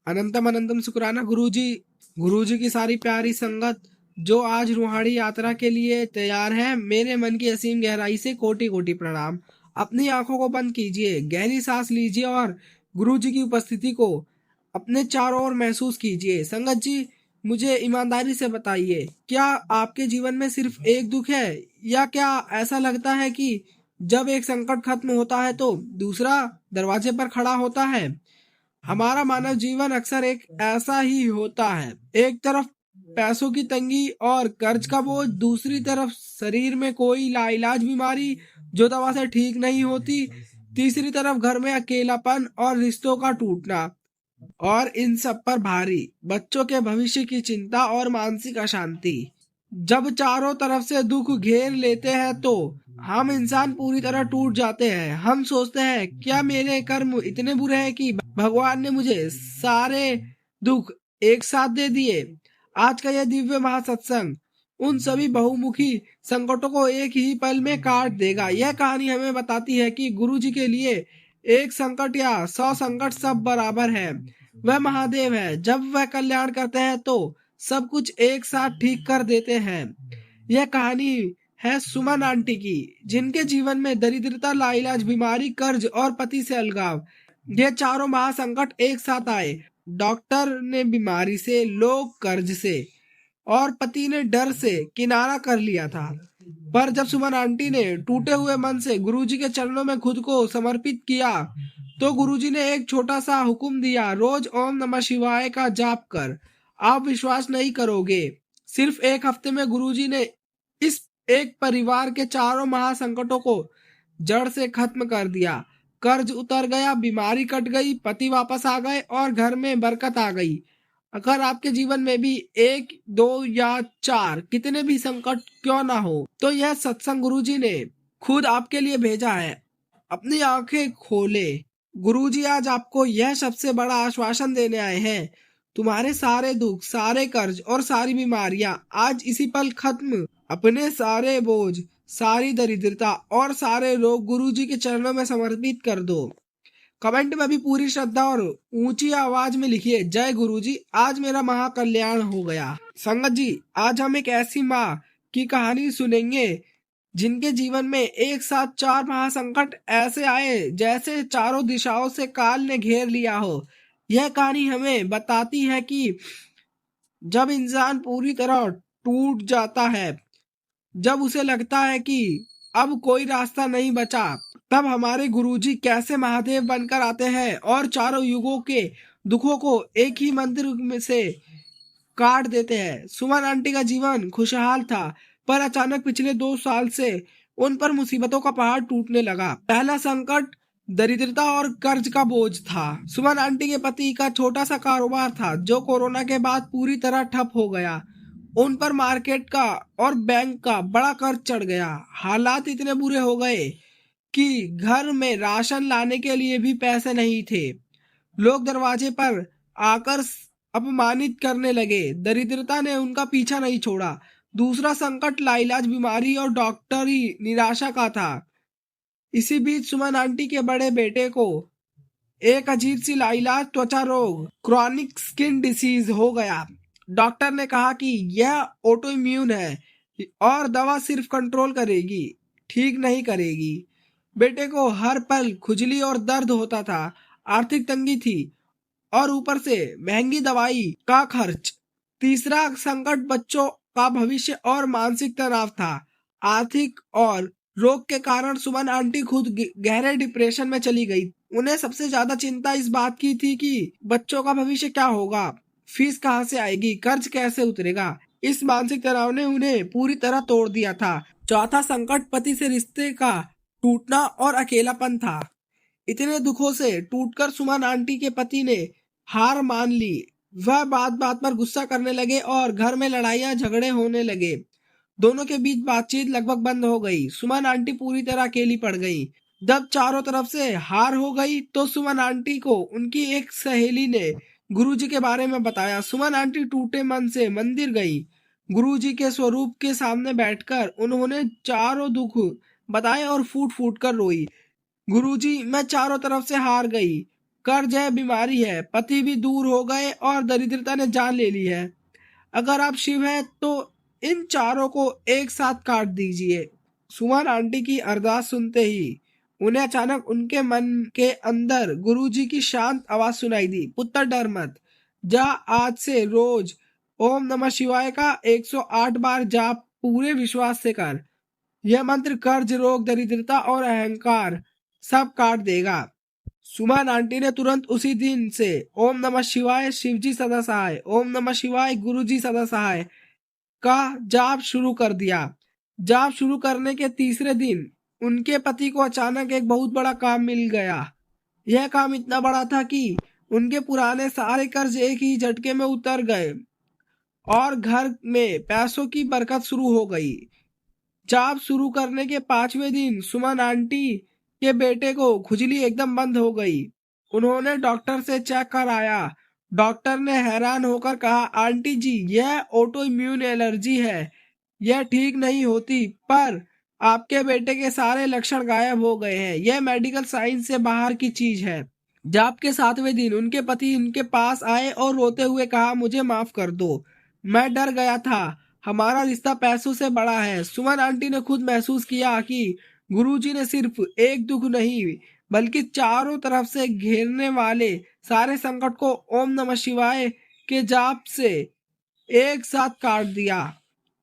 अनंतम अनंतम शुक्राना गुरुजी। गुरुजी की सारी प्यारी संगत जो आज रूहानी यात्रा के लिए तैयार है, मेरे मन की असीम गहराई से कोटि कोटि प्रणाम। अपनी आंखों को बंद कीजिए, गहरी सांस लीजिए और गुरुजी की उपस्थिति को अपने चारों ओर महसूस कीजिए। संगत जी, मुझे ईमानदारी से बताइए, क्या आपके जीवन में सिर्फ एक दुख है, या क्या ऐसा लगता है कि जब एक संकट खत्म होता है तो दूसरा दरवाजे पर खड़ा होता है? हमारा मानव जीवन अक्सर एक ऐसा ही होता है। एक तरफ पैसों की तंगी और कर्ज का बोझ, दूसरी तरफ शरीर में कोई लाइलाज बीमारी जो दवा से ठीक नहीं होती, तीसरी तरफ घर में अकेलापन और रिश्तों का टूटना, और इन सब पर भारी बच्चों के भविष्य की चिंता और मानसिक अशांति। जब चारों तरफ से दुख घेर लेते हैं तो हम इंसान पूरी तरह टूट जाते हैं। हम सोचते हैं, क्या मेरे कर्म इतने बुरे हैं कि भगवान ने मुझे सारे दुख एक साथ दे दिए? आज का यह दिव्य महासत्संग उन सभी बहुमुखी संकटों को एक ही पल में काट देगा। यह कहानी हमें बताती है कि गुरु जी के लिए एक संकट या 100 संकट सब बराबर है। वह महादेव है। जब वह कल्याण करते हैं तो सब कुछ एक साथ ठीक कर देते हैं। यह कहानी है सुमन आंटी की, जिनके जीवन में दरिद्रता, लाइलाज, बीमारी, कर्ज और पति से अलगाव, ये चारों महासंकट एक साथ आए। डॉक्टर ने बीमारी से, लोग कर्ज से और पति ने डर से किनारा कर लिया था। पर जब सुमन आंटी ने टूटे हुए मन से गुरुजी के चरणों में खुद को समर्पित किया तो गुरुजी ने एक छोटा सा हुक्म दिया, रोज ओम नमः शिवाय का जाप कर। आप विश्वास नहीं करोगे, सिर्फ एक हफ्ते में गुरुजी ने इस एक परिवार के चारों महासंकटों को जड़ से खत्म कर दिया। कर्ज उतर गया, बीमारी कट गई, पति वापस आ गए और घर में बरकत आ गई। अगर आपके जीवन में भी एक, दो या चार, कितने भी संकट क्यों ना हो, तो यह सत्संग गुरुजी ने खुद आपके लिए भेजा है। अपनी आंखें खोले, गुरुजी आज आपको यह सबसे बड़ा आश्वासन देने आए हैं। तुम्हारे सारे दुख, सारे कर्ज और सारी बीमारियां आज इसी पल खत्म। अपने सारे बोझ, सारी दरिद्रता और सारे रोग गुरुजी के चरणों में समर्पित कर दो। कमेंट में भी पूरी श्रद्धा और ऊंची आवाज में लिखिए, जय गुरुजी, आज मेरा महाकल्याण हो गया। संगत जी, आज हम एक ऐसी माँ की कहानी सुनेंगे जिनके जीवन में एक साथ 4 महासंकट ऐसे आए जैसे चारों दिशाओं से काल ने घेर लिया हो। यह कहानी हमें बताती है कि जब इंसान पूरी तरह टूट जाता है, जब उसे लगता है कि अब कोई रास्ता नहीं बचा, तब हमारे गुरुजी कैसे महादेव बनकर आते हैं और चारों युगों के दुखों को एक ही मंत्र में से काट देते हैं। सुमन आंटी का जीवन खुशहाल था, पर अचानक पिछले 2 साल से उन पर मुसीबतों का पहाड़ टूटने लगा। पहला संकट दरिद्रता और कर्ज का बोझ था। सुमन आंटी के पति का छोटा सा कारोबार था जो कोरोना के बाद पूरी तरह ठप हो गया। उन पर मार्केट का और बैंक का बड़ा कर्ज चढ़ गया। हालात इतने बुरे हो गए कि घर में राशन लाने के लिए भी पैसे नहीं थे। लोग दरवाजे पर आकर अपमानित करने लगे। दरिद्रता ने उनका पीछा नहीं छोड़ा। दूसरा संकट लाइलाज बीमारी और डॉक्टरी निराशा का था। इसी बीच सुमन आंटी के बड़े बेटे को एक अजीब सी लाइलाज त्वचा रोग, क्रॉनिक स्किन डिसीज हो गया। डॉक्टर ने कहा कि यह ऑटो इम्यून है और दवा सिर्फ कंट्रोल करेगी, ठीक नहीं करेगी। बेटे को हर पल खुजली और दर्द होता था। आर्थिक तंगी थी और ऊपर से महंगी दवाई का खर्च। तीसरा संकट बच्चों का भविष्य और मानसिक तनाव था। आर्थिक और रोग के कारण सुमन आंटी खुद गहरे डिप्रेशन में चली गई। उन्हें सबसे ज्यादा चिंता इस बात की थी कि बच्चों का भविष्य क्या होगा, फीस कहाँ से आएगी, कर्ज कैसे उतरेगा। इस मानसिक तनाव ने उन्हें पूरी तरह तोड़ दिया था। चौथा संकट पति से रिश्ते का टूटना और अकेलापन था। इतने दुखों से टूटकर सुमन आंटी के पति ने हार मान ली। वह बात बात पर गुस्सा करने लगे और घर में लड़ाइयां झगड़े होने लगे। दोनों के बीच बातचीत लगभग बंद हो गई। सुमन आंटी पूरी तरह अकेली पड़ गई। जब चारों तरफ से हार हो गई तो सुमन आंटी को उनकी एक सहेली ने गुरुजी के बारे में बताया। सुमन आंटी टूटे मन से मंदिर गई। गुरुजी के स्वरूप के सामने बैठकर उन्होंने चारों दुख बताए और फूट फूट कर रोई। गुरुजी, मैं चारों तरफ से हार गई। कर्ज है, बीमारी है, पति भी दूर हो गए और दरिद्रता ने जान ले ली है। अगर आप शिव हैं तो इन चारों को एक साथ काट दीजिए। सुमन आंटी की अरदास सुनते ही उन्हें अचानक उनके मन के अंदर गुरुजी की शांत आवाज सुनाई दी, पुत्र डर मत, जा आज से रोज ओम नमः शिवाय का 108 बार जाप पूरे विश्वास से कर। यह मंत्र कर्ज, रोग, दरिद्रता और अहंकार सब काट देगा। सुमन आंटी ने तुरंत उसी दिन से ओम नमः शिवाय शिवजी सदा सहाय, ओम नमः शिवाय गुरुजी सदा सहाय का जाप शुरू कर दिया। जाप शुरू करने के तीसरे दिन उनके पति को अचानक एक बहुत बड़ा काम मिल गया। यह काम इतना बड़ा था कि उनके पुराने सारे कर्ज एक ही झटके में उतर गए और घर में पैसों की बरकत शुरू हो गई। जाप शुरू करने के 5वें दिन सुमन आंटी के बेटे को खुजली एकदम बंद हो गई। उन्होंने डॉक्टर से चेक कराया। डॉक्टर ने हैरान होकर कहा, आंटी जी यह ऑटो इम्यून एलर्जी है, यह ठीक नहीं होती, पर आपके बेटे के सारे लक्षण गायब हो गए हैं। यह मेडिकल साइंस से बाहर की चीज है। जाप के 7वें दिन उनके पति उनके पास आए और रोते हुए कहा, मुझे माफ कर दो, मैं डर गया था, हमारा रिश्ता पैसों से बड़ा है। सुमन आंटी ने खुद महसूस किया कि गुरुजी ने सिर्फ एक दुख नहीं बल्कि चारों तरफ से घेरने वाले सारे संकट को ओम नमः शिवाय के जाप से एक साथ काट दिया।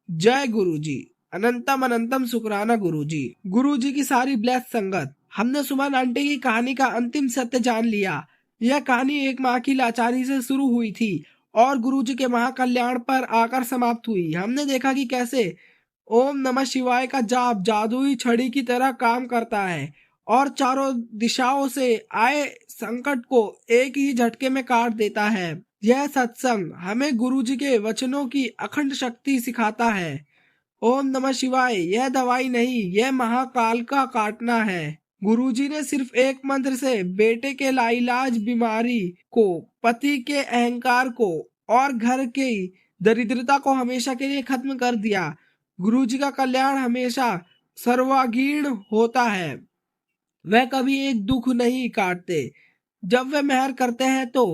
जय गुरुजी, अनंतम अनंतम शुक्राना गुरुजी। गुरुजी की सारी ब्लेस संगत। हमने सुमन आंटी की कहानी का अंतिम सत्य जान लिया। यह कहानी एक माँ की लाचारी से शुरू हुई थी और गुरुजी के महाकल्याण पर आकर समाप्त हुई। हमने देखा कि कैसे ओम नमः शिवाय का जाप जादुई छड़ी की तरह काम करता है और चारों दिशाओं से आए संकट को एक ही झटके में काट देता है। यह सत्संग हमें गुरुजी के वचनों की अखंड शक्ति सिखाता है। ओम नमः शिवाय यह दवाई नहीं, यह महाकाल का काटना है। गुरुजी ने सिर्फ एक मंत्र से बेटे के लाइलाज बीमारी को, पति के अहंकार को और घर की दरिद्रता को हमेशा के लिए खत्म कर दिया। गुरुजी का कल्याण हमेशा सर्वांगीण होता है। वह कभी एक दुख नहीं काटते। जब वे मेहर करते हैं तो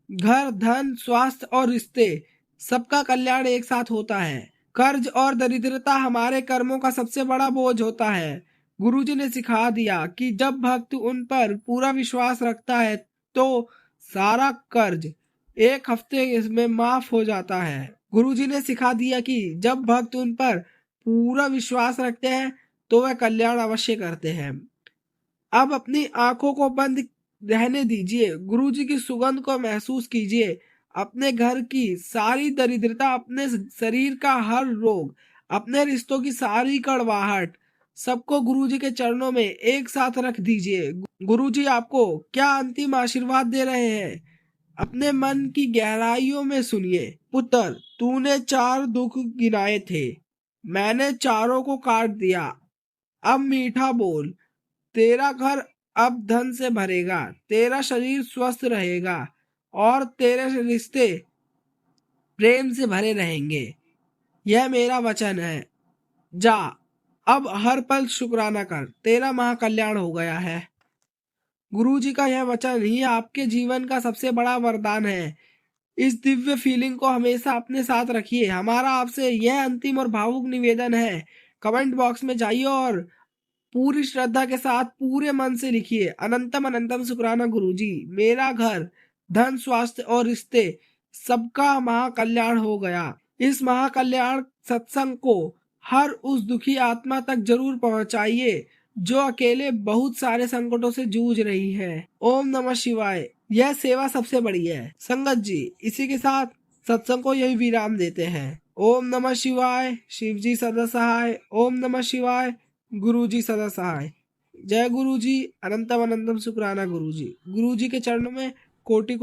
घर, धन, स्वास्थ्य और रिश्ते सबका कल्याण एक साथ होता है। कर्ज और दरिद्रता हमारे कर्मों का सबसे बड़ा बोझ होता है। गुरुजी ने सिखा दिया कि जब भक्त उन पर पूरा विश्वास रखता है तो सारा कर्ज एक हफ्ते में माफ हो जाता है। गुरुजी ने सिखा दिया कि जब भक्त उन पर पूरा विश्वास रखते हैं तो वह कल्याण अवश्य करते हैं। अब अपनी आंखों को बंद रहने दीजिए, गुरुजी की सुगंध को महसूस कीजिए। अपने घर की सारी दरिद्रता, अपने शरीर का हर रोग, अपने रिश्तों की सारी कड़वाहट, सबको गुरुजी के चरणों में एक साथ रख दीजिए। गुरुजी आपको क्या अंतिम आशीर्वाद दे रहे हैं, अपने मन की गहराइयों में सुनिए। पुत्र, तूने 4 दुख गिनाए थे, मैंने चारों को काट दिया। अब मीठा बोल, तेरा घर अब धन से भरेगा, तेरा शरीर स्वस्थ रहेगा और तेरे रिश्ते प्रेम से भरे रहेंगे। यह मेरा वचन है। जा, अब हर पल शुक्राना कर, तेरा महाकल्याण हो गया है। गुरुजी का यह वचन ही आपके जीवन का सबसे बड़ा वरदान है। इस दिव्य फीलिंग को हमेशा अपने साथ रखिए। हमारा आपसे यह अंतिम और भावुक निवेदन है, कमेंट बॉक्स में जाइए और पूरी श्रद्धा के साथ पूरे मन से लिखिए, अनंतम अनंतम शुक्राना गुरुजी, मेरा घर, धन, स्वास्थ्य और रिश्ते सबका महाकल्याण हो गया। इस महाकल्याण सत्संग को हर उस दुखी आत्मा तक जरूर पहुंचाइए जो अकेले बहुत सारे संकटों से जूझ रही है। ओम नमः शिवाय। यह सेवा सबसे बड़ी है। संगत जी, इसी के साथ सत्संग को यही विराम देते हैं। ओम नमः शिवाय, शिवजी सदा सहाय। ओम नमः शिवाय, गुरुजी सदा सहाय। जय गुरुजी, अनंतम अनंतम शुक्राना गुरुजी। गुरुजी के चरणों में कोटि